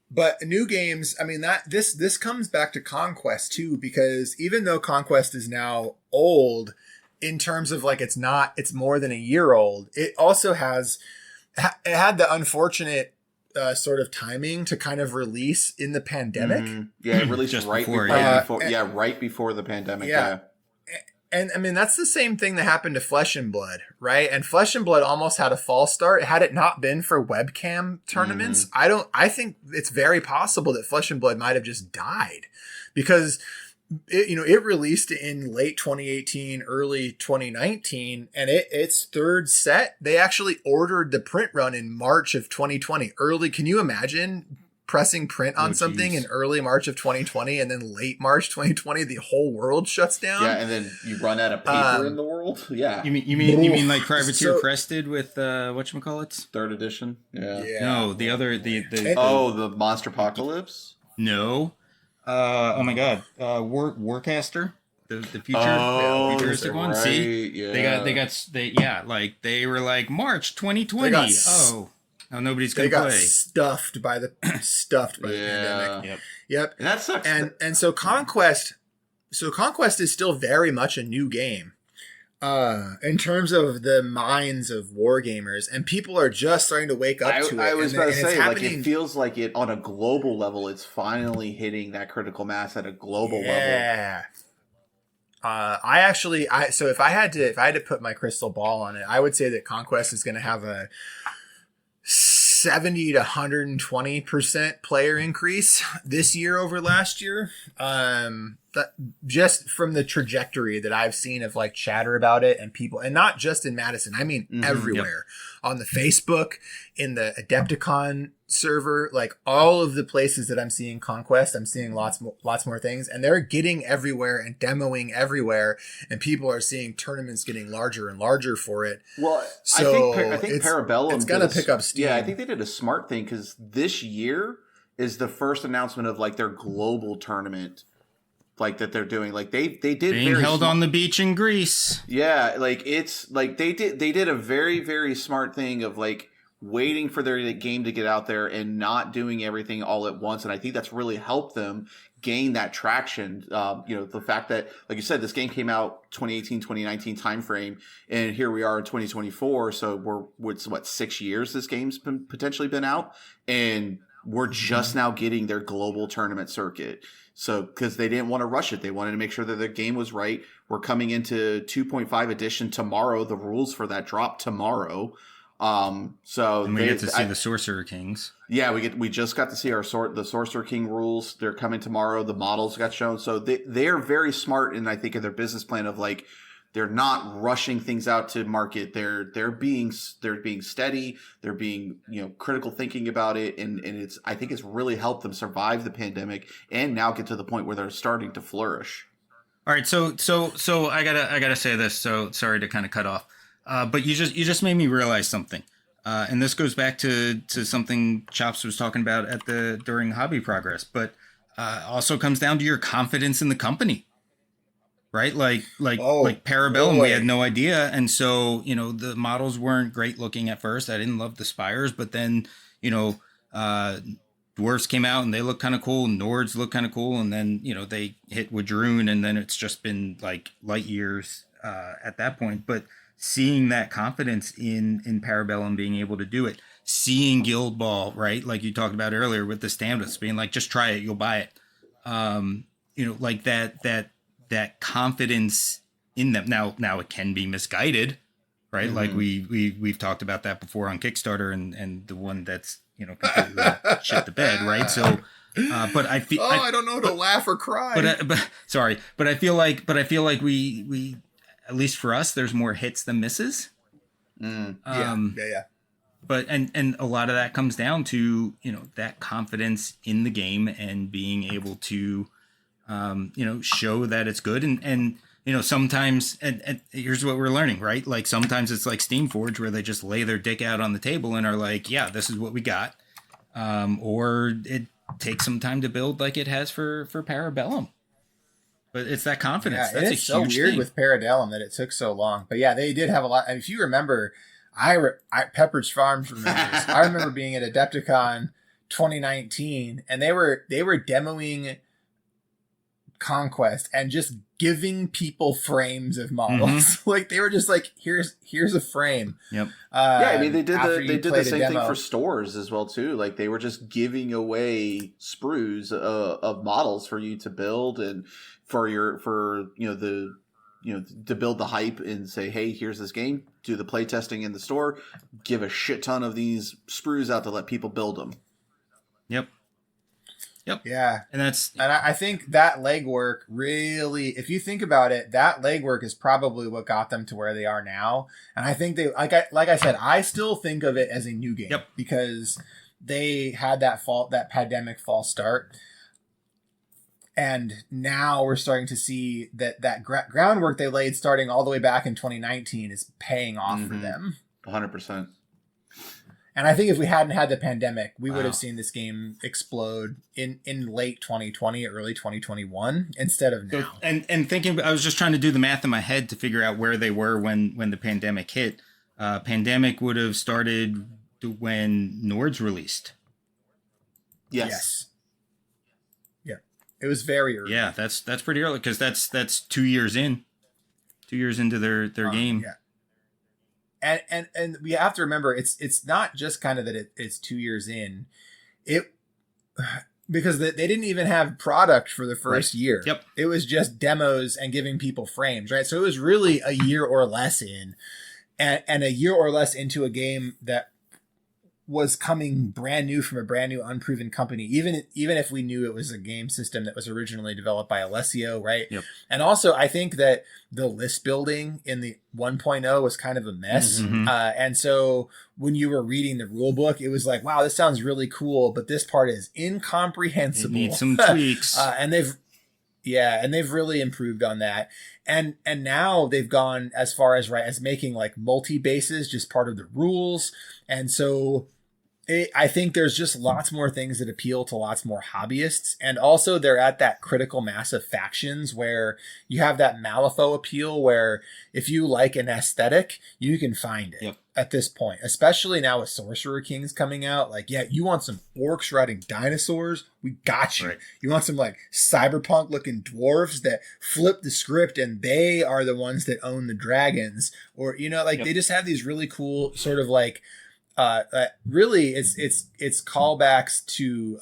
But new games, this comes back to Conquest too, because even though Conquest is now old in terms of it's more than a year old, it also had the unfortunate sort of timing to kind of release in the pandemic. Mm-hmm. Yeah, it released right before the pandemic. Yeah. And that's the same thing that happened to Flesh and Blood, right? And Flesh and Blood almost had a false start. Had it not been for webcam tournaments, I think it's very possible that Flesh and Blood might have just died, because it released in late 2018, early 2019, and its third set, they actually ordered the print run in March of 2020. Early, can you imagine pressing print on something in early March of 2020, and then late March 2020, the whole world shuts down. Yeah, and then you run out of paper in the world. Yeah, you mean like Privateer Press did with whatchamacallits? Third edition. Yeah. No, the other the Monster Apocalypse. No. Oh my God. Warcaster. The futuristic one. Right, See, yeah. they were like March 2020. Oh, nobody's gonna play. They got stuffed by the pandemic. Yep. And that sucks. And so Conquest is still very much a new game. In terms of the minds of wargamers, and people are just starting to wake up to it. I was about to say, like, it feels like it on a global level, it's finally hitting that critical mass at a global level. Yeah. So if I had to put my crystal ball on it, I would say that Conquest is going to have a 70 to 120% player increase this year over last year. That just from the trajectory that I've seen of like chatter about it and people, and not just in Madison, I mean everywhere, on the Facebook, in the Adepticon server, like all of the places that I'm seeing Conquest, I'm seeing lots more things, and they're getting everywhere and demoing everywhere, and people are seeing tournaments getting larger and larger for it. Well, so I think Parabellum, it's gonna pick up steam. Yeah, I think they did a smart thing, because this year is the first announcement of like their global tournament, like that they're doing. Like they did being held on the beach in Greece. Yeah, like it's like they did a very, very smart thing of like waiting for their game to get out there and not doing everything all at once. And I think that's really helped them gain that traction. The fact that, like you said, this game came out 2018, 2019 timeframe, and here we are in 2024. So it's 6 years this game's potentially been out, and we're just now getting their global tournament circuit. So, because they didn't want to rush it. They wanted to make sure that their game was right. We're coming into 2.5 edition tomorrow. The rules for that drop tomorrow. And we get to see the Sorcerer Kings. Yeah, we just got to see the Sorcerer King rules. They're coming tomorrow. The models got shown. So they're very smart, and I think in their business plan of like, they're not rushing things out to market. They're being steady. They're being critical thinking about it, and I think it's really helped them survive the pandemic and now get to the point where they're starting to flourish. All right, so I gotta say this. So sorry to kind of cut off, but you just made me realize something, and this goes back to something Chops was talking about during Hobby Progress, but also comes down to your confidence in the company. Right, like Parabellum, we had no idea, and so the models weren't great looking at first. I didn't love the spires, but then Dwarfs came out and they look kind of cool. Nords look kind of cool, and then they hit Wadroon, and then it's just been like light years at that point. But seeing that confidence in Parabellum being able to do it, seeing Guild Ball, right, like you talked about earlier with the Standards, being like, just try it, you'll buy it. Like that confidence in them. Now it can be misguided, right? Like we've talked about that before on Kickstarter, and the one that's completely shit the bed, right? So, but I feel I don't know to laugh or cry. But I feel like we at least for us, there's more hits than misses. Yeah. But and a lot of that comes down to that confidence in the game and being able to show that it's good. And sometimes, and here's what we're learning, right? Like sometimes it's like Steamforge, where they just lay their dick out on the table and are like, yeah, this is what we got. Or it takes some time to build, like it has for Parabellum. But it's that confidence. Yeah, that's it's so weird thing. With Parabellum that it took so long. But yeah, they did have a lot. And if you remember, Pepperidge Farms remembers. I remember being at Adepticon 2019, and they were demoing Conquest and just giving people frames of models. Like they were just like, here's a frame. Yep. I mean they did the same thing for stores as well too. Like they were just giving away sprues of models for you to build, and to build the hype and say, hey, here's this game, do the play testing in the store, give a shit ton of these sprues out to let people build them. Yep. Yeah. And I think that legwork really, if you think about it, that legwork is probably what got them to where they are now. And I think they, like I said, I still think of it as a new game. Yep. Because they had that pandemic false start. And now we're starting to see that groundwork they laid starting all the way back in 2019 is paying off for them. 100%. And I think if we hadn't had the pandemic, we would have seen this game explode in late 2020, early 2021 instead of now. So, and thinking, I was just trying to do the math in my head to figure out where they were when the pandemic hit. Pandemic would have started when Nords released. Yes. Yeah. It was very early. Yeah, that's pretty early because that's 2 years in. 2 years into their game. Yeah. And we have to remember it's not just kind of that it's 2 years in, because they didn't even have product for the first year. Yep. It was just demos and giving people frames, right? So it was really a year or less in, and a year or less into a game that was coming brand new from a brand new unproven company, even if we knew it was a game system that was originally developed by Alessio, right? Yep. And also I think that the list building in the 1.0 was kind of a mess. And so when you were reading the rule book, it was like, wow, this sounds really cool, but this part is incomprehensible. It needs some tweaks. And they've really improved on that. And now they've gone as far as making like multi-bases just part of the rules. And so I think there's just lots more things that appeal to lots more hobbyists. And also they're at that critical mass of factions where you have that Malifaux appeal where if you like an aesthetic, you can find it at this point, especially now with Sorcerer Kings coming out. Like, yeah, you want some orcs riding dinosaurs? We got you. Right. You want some like cyberpunk looking dwarves that flip the script and they are the ones that own the dragons, or, they just have these really cool sort of like, really it's callbacks to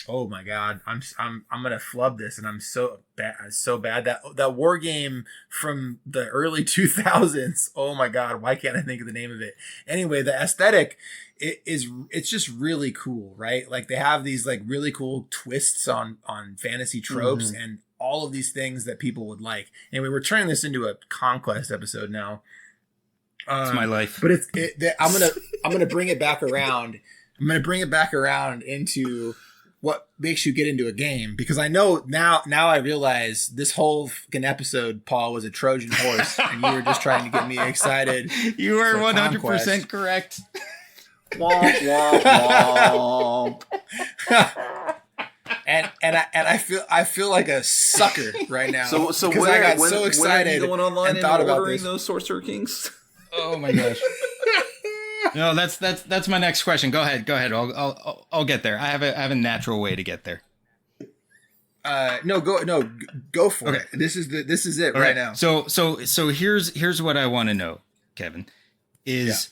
oh my god, I'm gonna flub this, and I'm so bad that war game from the early 2000s. Oh my god, why can't I think of the name of it? Anyway, the aesthetic it's just really cool, right? Like they have these like really cool twists on fantasy tropes and all of these things that people would like. Anyway, we're turning this into a Conquest episode now. It's my life, but I'm gonna bring it back around. I'm gonna bring it back around into what makes you get into a game, because I know now I realize this whole fucking episode, Paul, was a Trojan horse, and you were just trying to get me excited. You are 100% correct. Womp womp womp. And I feel like a sucker right now. So because I got so excited when are you going online and thought about ordering this. those Sorcerer Kings? Oh my gosh. No, that's my next question. Go ahead. I'll get there. I have a natural way to get there. Go for it. This is it right now. So here's what I want to know, Kevin, is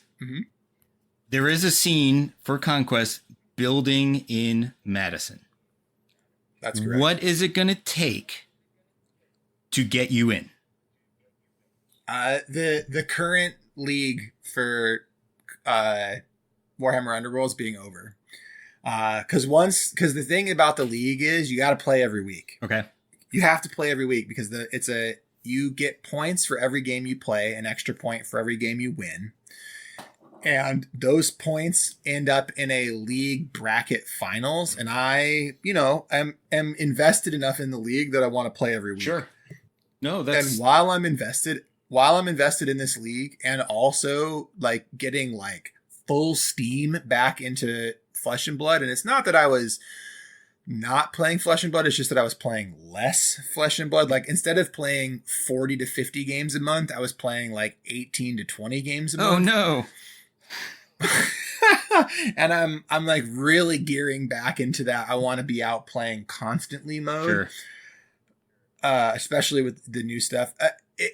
there is a scene for Conquest building in Madison. That's correct. What is it going to take to get you in? The current league for Warhammer Underworlds being over. Because the thing about the league is you got to play every week. Okay. You have to play every week because you get points for every game you play, an extra point for every game you win. And those points end up in a league bracket finals. And I, am invested enough in the league that I want to play every week. Sure. No, and while I'm invested in this league and also like getting like full steam back into Flesh and Blood. And it's not that I was not playing Flesh and Blood. It's just that I was playing less Flesh and Blood. Like instead of playing 40 to 50 games a month, I was playing like 18 to 20 games a month. Oh no. And I'm like really gearing back into that. I want to be out playing constantly mode. Sure. Especially with the new stuff.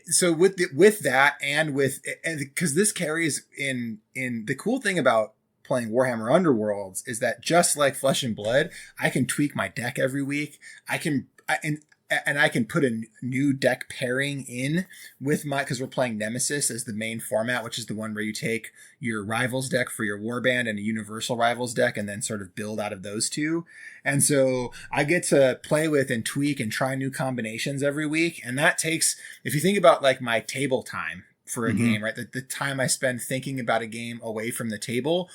So with that and because this carries in the cool thing about playing Warhammer Underworlds is that just like Flesh and Blood, I can tweak my deck every week. I can put a new deck pairing in with because we're playing Nemesis as the main format, which is the one where you take your Rivals deck for your Warband and a Universal Rivals deck and then sort of build out of those two. And so I get to play with and tweak and try new combinations every week. And that takes, if you think about like my table time for a game, right? The time I spend thinking about a game away from the table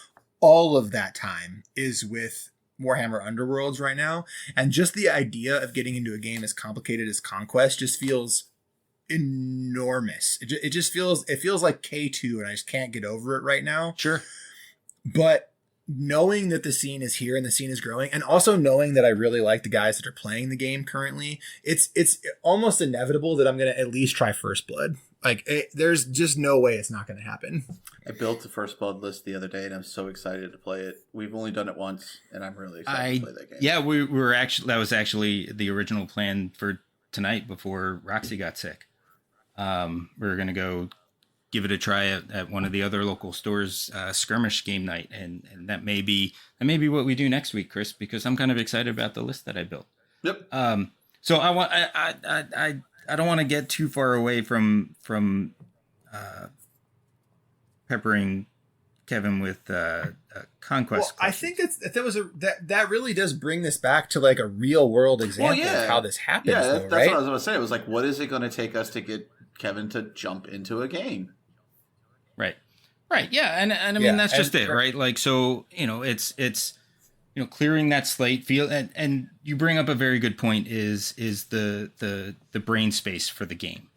all of that time is with Warhammer Underworlds right now. And just the idea of getting into a game as complicated as Conquest just feels enormous. It just feels like K2, and I just can't get over it right now. Sure. But knowing that the scene is here and the scene is growing, and also knowing that I really like the guys that are playing the game currently, it's almost inevitable that I'm going to at least try First Blood. Like, there's just no way it's not going to happen. I built the First Blood list the other day, and I'm so excited to play it. We've only done it once, and I'm really excited to play that game. Yeah, we were actually, that was actually the original plan for tonight before Roxy got sick. We were going to go give it a try at one of the other local stores, skirmish game night, and that may be what we do next week, Chris, because I'm kind of excited about the list that I built. Yep. So I don't want to get too far away from peppering Kevin with Conquest. Well, I think that really does bring this back to like a real world example of how this happens. Yeah, though, that's right? what I was going to say. It was like, what is it going to take us to get Kevin to jump into a game? Right. Yeah. And I mean, that's just it, right? Like, so, it's, clearing that slate and you bring up a very good point is the brain space for the game,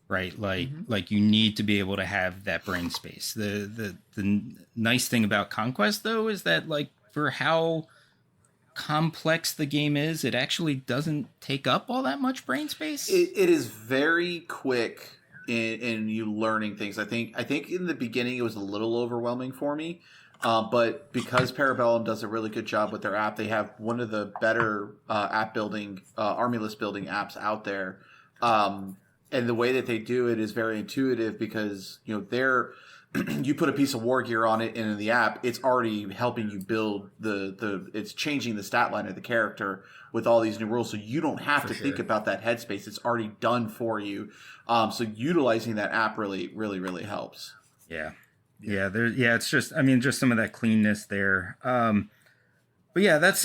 right? Like, like you need to be able to have that brain space. The nice thing about Conquest though, is that like for how complex the game is, it actually doesn't take up all that much brain space. It is very quick in you learning things. I think in the beginning it was a little overwhelming for me, but because Parabellum does a really good job with their app, they have one of the better app building, army list building apps out there, and the way that they do it is very intuitive because they're you put a piece of war gear on it, and in the app, it's already helping you build it's changing the stat line of the character with all these new rules. So you don't have to think about that headspace. It's already done for you. So utilizing that app really, really, really helps. Yeah. It's just, I mean, just some of that cleanness there. But yeah, it's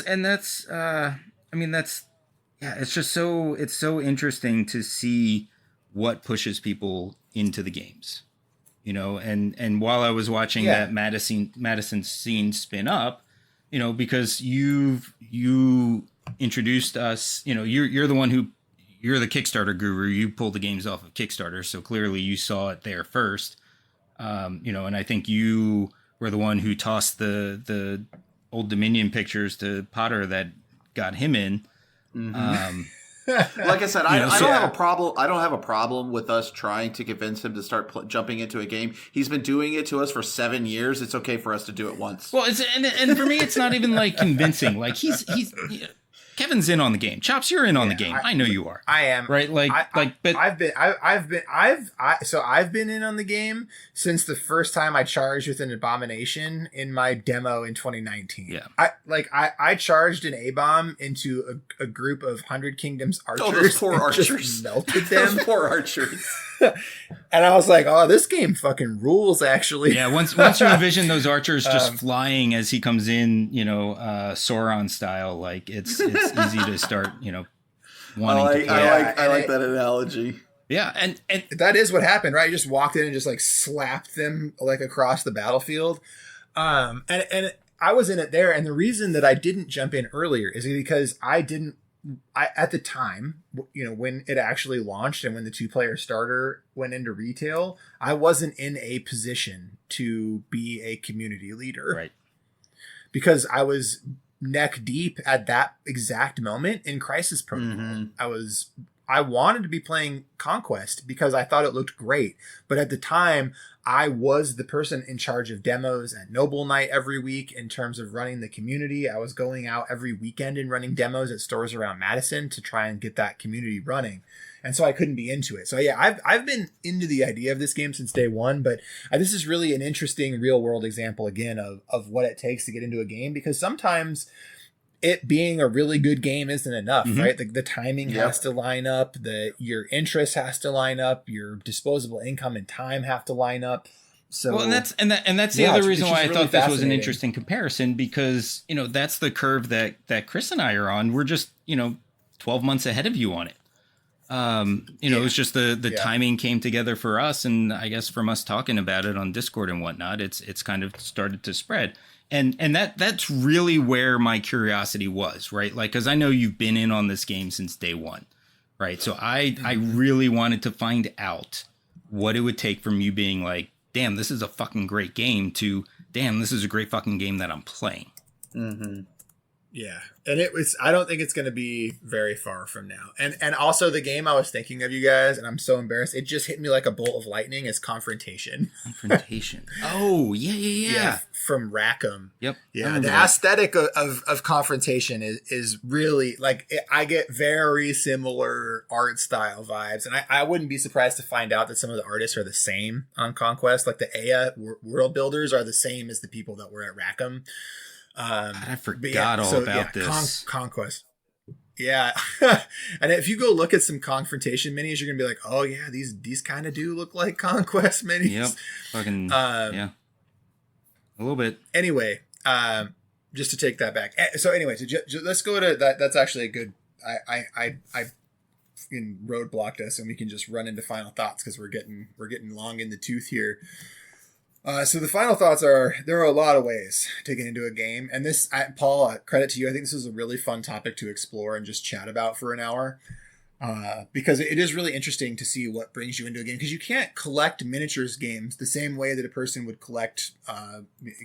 just it's so interesting to see what pushes people into the games. And while I was watching that Madison scene spin up, because you introduced us, you're the one you're the Kickstarter guru. You pulled the games off of Kickstarter. So clearly you saw it there first. And I think you were the one who tossed the Old Dominion pictures to Potter that got him in. Mm-hmm. Like I said, I don't have a problem. I don't have a problem with us trying to convince him to start jumping into a game. He's been doing it to us for 7 years. It's okay for us to do it once. Well, and for me, it's not even like convincing. Like he's Kevin's in on the game. Chops, you're in on the game. I know you are. I am. Right? But I've been in on the game since the first time I charged with an abomination in my demo in 2019. Yeah. I charged an A-bomb into a group of 100 Kingdoms archers. Oh, those poor archers. Just melted them. Those poor archers. And I was like, oh, this game fucking rules, actually. Yeah, once you envision those archers just flying as he comes in, Sauron style, like it's easy to start, wanting to play. I like that analogy. Yeah, and that is what happened, right? You just walked in and just like slapped them like across the battlefield. And I was in it there, and the reason that I didn't jump in earlier is because I at the time, when it actually launched and when the 2-player starter went into retail, I wasn't in a position to be a community leader. Right. Because I was neck deep at that exact moment in Crisis Protocol. Mm-hmm. I wanted to be playing Conquest because I thought it looked great. But at the time, I was the person in charge of demos at Noble Night every week in terms of running the community. I was going out every weekend and running demos at stores around Madison to try and get that community running. And so I couldn't be into it. So yeah, I've been into the idea of this game since day one, but this is really an interesting real world example again of what it takes to get into a game, because sometimes it being a really good game isn't enough, right? The timing has to line up, your interest has to line up, your disposable income and time have to line up. So, well, and that's the other reason why I thought this was an interesting comparison, because that's the curve that Chris and I are on. We're just 12 months ahead of you on it. It was just the timing came together for us, and I guess from us talking about it on Discord and whatnot, it's kind of started to spread. And that's really where my curiosity was, right? Like, because I know you've been in on this game since day one, right? So I really wanted to find out what it would take from you being like, damn, this is a fucking great game, to damn, this is a great fucking game that I'm playing. Mm-hmm. Yeah. And I don't think it's going to be very far from now. And also the game I was thinking of, you guys, and I'm so embarrassed, it just hit me like a bolt of lightning, is Confrontation. Confrontation. Oh, yeah. From Rackham. Yep. Yeah. The aesthetic of Confrontation is really like, I get very similar art style vibes. And I wouldn't be surprised to find out that some of the artists are the same on Conquest. Like the Aya world builders are the same as the people that were at Rackham. I forgot all about this. Conquest. Yeah. And if you go look at some Confrontation minis, you're going to be like, oh yeah, these kind of do look like Conquest minis. Yep. Fucking, yeah. A little bit. Anyway, just to take that back. So anyway, let's go to that. That's actually a good, I roadblocked us, and we can just run into final thoughts, because we're getting long in the tooth here. So the final thoughts are, there are a lot of ways to get into a game. And this, Paul, credit to you. I think this is a really fun topic to explore and just chat about for an hour. Because it is really interesting to see what brings you into a game. Because you can't collect miniatures games the same way that a person would collect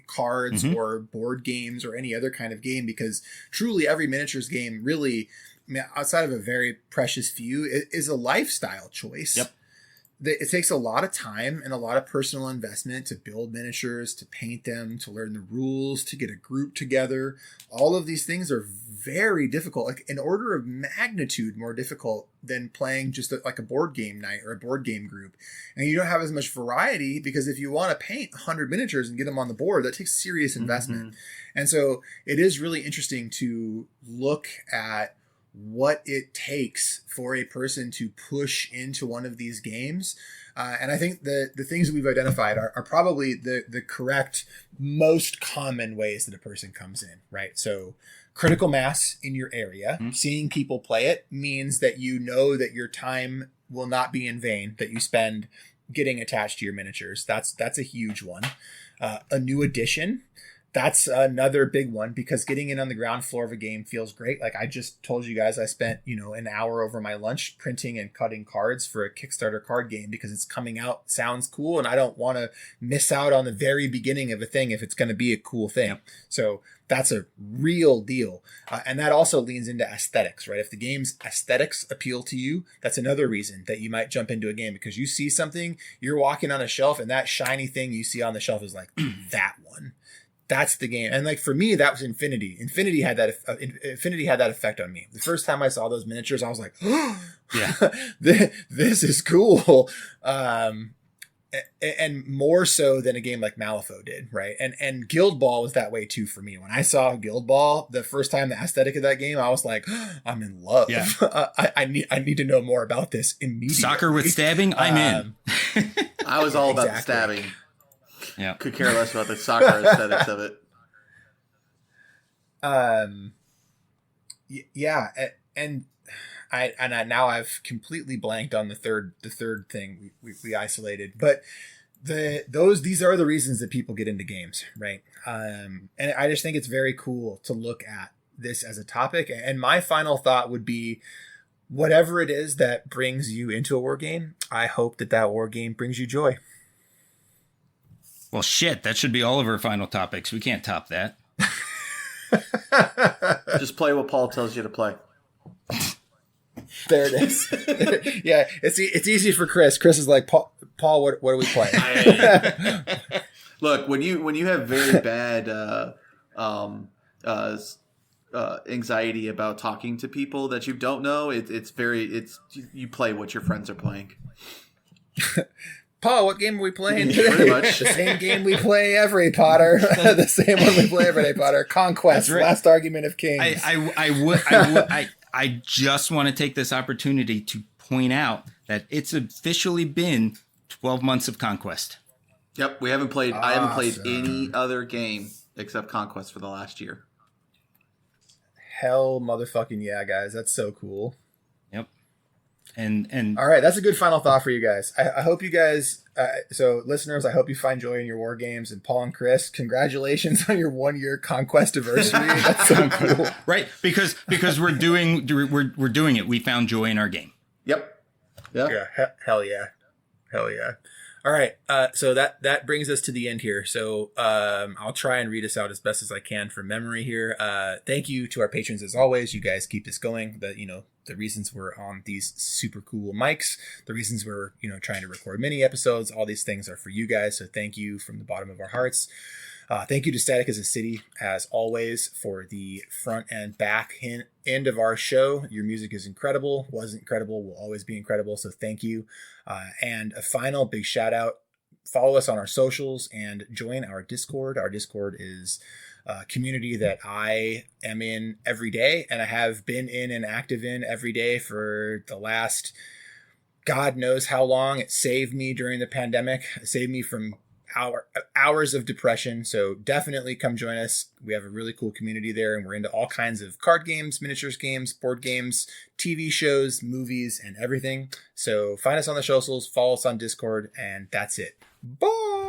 cards or board games or any other kind of game. Because truly every miniatures game really, outside of a very precious few, is a lifestyle choice. Yep. It takes a lot of time and a lot of personal investment to build miniatures, to paint them, to learn the rules, to get a group together. All of these things are very difficult, like an order of magnitude more difficult than playing just like a board game night or a board game group. And you don't have as much variety, because if you want to paint 100 miniatures and get them on the board, that takes serious investment. And so it is really interesting to look at what it takes for a person to push into one of these games. And I think the things that we've identified are probably the correct, most common ways that a person comes in, right? So critical mass in your area, seeing people play it, means that you know that your time will not be in vain, that you spend getting attached to your miniatures. That's a huge one. A new edition. That's another big one, because getting in on the ground floor of a game feels great. Like I just told you guys, I spent, an hour over my lunch printing and cutting cards for a Kickstarter card game, because it's coming out, sounds cool, and I don't want to miss out on the very beginning of a thing if it's going to be a cool thing. Yep. So that's a real deal. And that also leans into aesthetics, right? If the game's aesthetics appeal to you, that's another reason that you might jump into a game, because you see something, you're walking on a shelf, and that shiny thing you see on the shelf is like, that one. That's the game. And like for me, that was Infinity. Infinity had that effect on me. The first time I saw those miniatures, I was like, oh, yeah, this is cool. And more so than a game like Malifaux did, right? And Guild Ball was that way too for me. When I saw Guild Ball the first time, the aesthetic of that game, I was like, oh, I'm in love. Yeah. I need to know more about this immediately. Soccer with stabbing, I'm in. I was all about the stabbing. Yeah, could care less about the soccer aesthetics of it. Yeah, and now I've completely blanked on the third thing we isolated, but these are the reasons that people get into games, right? And I just think it's very cool to look at this as a topic. And my final thought would be, whatever it is that brings you into a war game, I hope that war game brings you joy. Well, shit, that should be all of our final topics. We can't top that. Just play what Paul tells you to play. There it is. Yeah, it's easy for Chris. Chris is like, Paul, what are we playing? Look, when you have very bad anxiety about talking to people that you don't know, it's you play what your friends are playing. Paul, what game are we playing today? Pretty much. The same game we play every Potter. The same one we play every day, Potter. Conquest, right. Last Argument of Kings. I just want to take this opportunity to point out that it's officially been 12 months of Conquest. Yep, we haven't played. Awesome. I haven't played any other game except Conquest for the last year. Hell, motherfucking yeah, guys! That's so cool. Yep. And all right, that's a good final thought for you guys. I hope you guys, so listeners, I hope you find joy in your war games. And Paul and Chris, congratulations on your 1-year Conquest anniversary. That's so cool, right? Because we're doing it. We found joy in our game. Yep. Yeah. Hell yeah. All right. So that brings us to the end here. So I'll try and read us out as best as I can from memory here. Thank you to our patrons as always. You guys keep this going. The reasons we're on these super cool mics, the reasons we're trying to record mini episodes, all these things are for you guys. So thank you from the bottom of our hearts. Thank you to Static as a City, as always, for the front and back end of our show. Your music is incredible, was incredible, will always be incredible. So thank you. And a final big shout out. Follow us on our socials and join our Discord. Our Discord is a community that I am in every day, and I have been in and active in every day for the last God knows how long. It saved me during the pandemic. It saved me from hours of depression. So definitely come join us. We have a really cool community there, and we're into all kinds of card games, miniatures games, board games, TV shows, movies, and everything. So find us on the socials, follow us on Discord, and that's it. Bye.